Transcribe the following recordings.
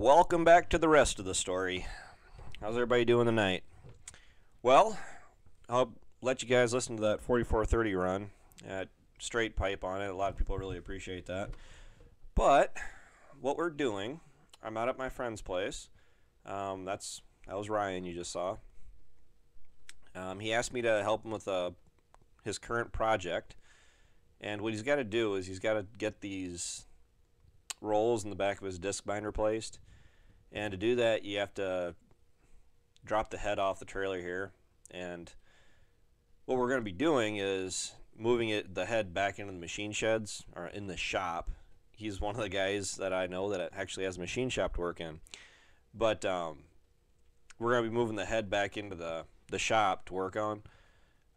welcome back to the rest of the story. How's everybody doing tonight? Well, I'll let you guys listen to that 4430 run. Straight pipe on it. A lot of people really appreciate that. But what we're doing, I'm out at my friend's place. That was Ryan you just saw. He asked me to help him with his current project. And what he's got to do is he's got to get these rolls in the back of his disc binder replaced. And to do that, you have to drop the head off the trailer here. And what we're going to be doing is moving the head back into the machine sheds or in the shop. He's one of the guys that I know that actually has a machine shop to work in. But we're going to be moving the head back into the shop to work on.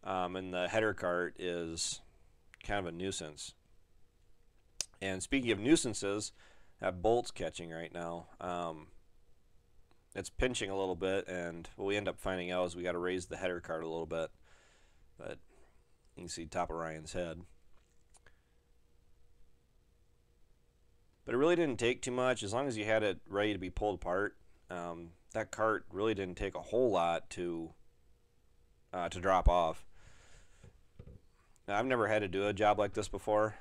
And the header cart is kind of a nuisance. And speaking of nuisances, that bolt's catching right now. It's pinching a little bit, and what we end up finding out is we got to raise the header cart a little bit. But you can see top of Ryan's head. But it really didn't take too much. As long as you had it ready to be pulled apart, that cart really didn't take a whole lot to drop off. Now, I've never had to do a job like this before.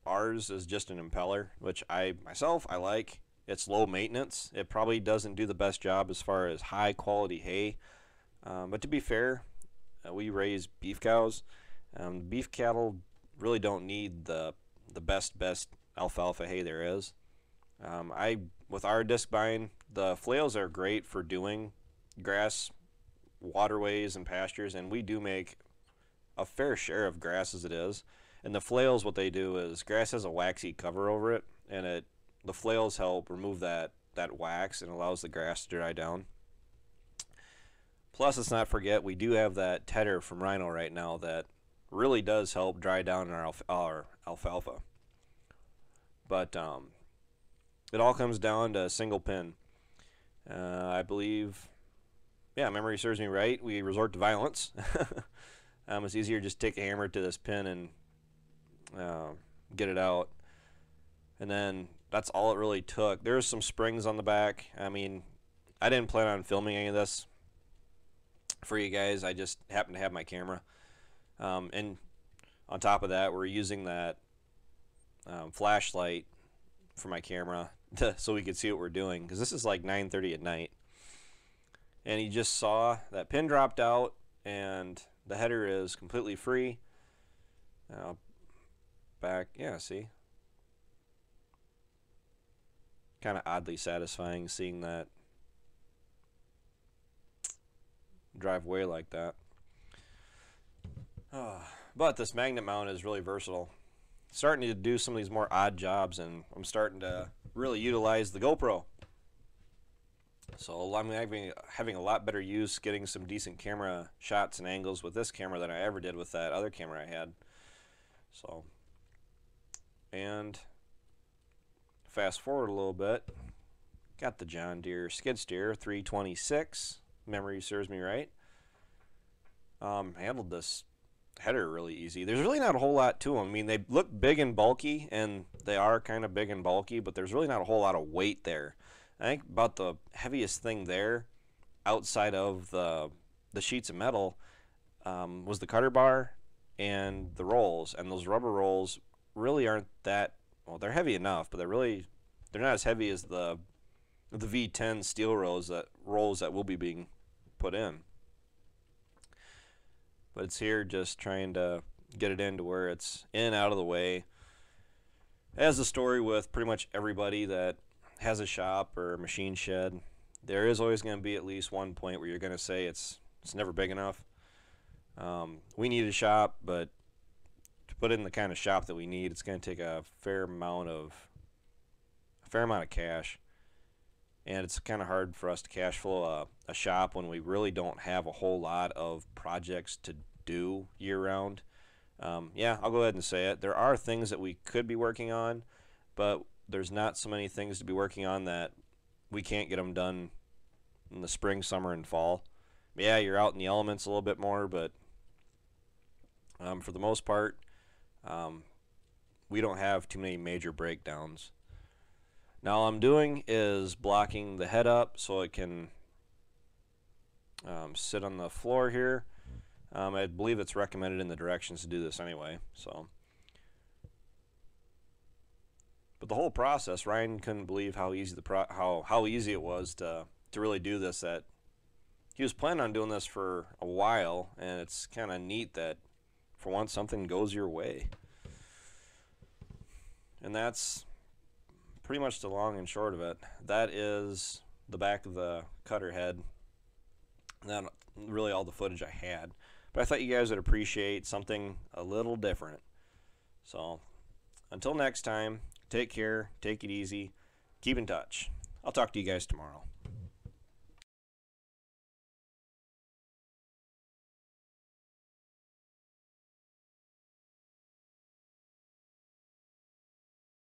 Ours is just an impeller, which I like. It's low maintenance. It probably doesn't do the best job as far as high quality hay. But to be fair, we raise beef cows. Beef cattle really don't need the best alfalfa hay there is. With our disc bind, the flails are great for doing grass, waterways, and pastures, and we do make a fair share of grass as it is. And the flails, what they do is grass has a waxy cover over it, and the flails help remove that wax and allows the grass to dry down. Plus, let's not forget, we do have that tedder from Rhino right now that really does help dry down our alfalfa. But it all comes down to a single pin. I believe, yeah, memory serves me right, we resort to violence. It's easier to just take a hammer to this pin and get it out. And then that's all it really took. There's some springs on the back. I mean, I didn't plan on filming any of this for you guys. I just happened to have my camera. And on top of that, we're using that flashlight for my camera so we could see what we're doing, because this is like 9:30 at night. And you just saw that pin dropped out and the header is completely free. Back, yeah, see? Kind of oddly satisfying seeing that drive away like that. But this magnet mount is really versatile. Starting to do some of these more odd jobs, and I'm starting to really utilize the GoPro. So I'm having a lot better use getting some decent camera shots and angles with this camera than I ever did with that other camera I had. So, and fast forward a little bit, got the John Deere skid steer 326, memory serves me right. Handled this header really easy. There's really not a whole lot to them. I mean, they look big and bulky, and they are kind of big and bulky, but there's really not a whole lot of weight there. I think about the heaviest thing there, outside of the sheets of metal, was the cutter bar and the rolls. And those rubber rolls really aren't that, well, they're heavy enough, but they're not as heavy as the V10 steel rolls that will be being put in. But it's here just trying to get it in to where it's in and out of the way. As the story with pretty much everybody that has a shop or a machine shed, there is always going to be at least one point where you're going to say it's never big enough. We need a shop, but to put in the kind of shop that we need, it's going to take a fair amount of cash, and it's kind of hard for us to cash flow a shop when we really don't have a whole lot of projects to do year round. Yeah, I'll go ahead and say it. There are things that we could be working on, but there's not so many things to be working on that we can't get them done in the spring, summer, and fall. Yeah, you're out in the elements a little bit more, but for the most part, we don't have too many major breakdowns. Now all I'm doing is blocking the head up so it can sit on the floor here. I believe it's recommended in the directions to do this anyway. But the whole process, Ryan couldn't believe how easy how easy it was to really do this. That he was planning on doing this for a while, and it's kind of neat that for once something goes your way. And that's pretty much the long and short of it. That is the back of the cutter head. Not really all the footage I had, but I thought you guys would appreciate something a little different. So until next time, take care, take it easy, keep in touch. I'll talk to you guys tomorrow.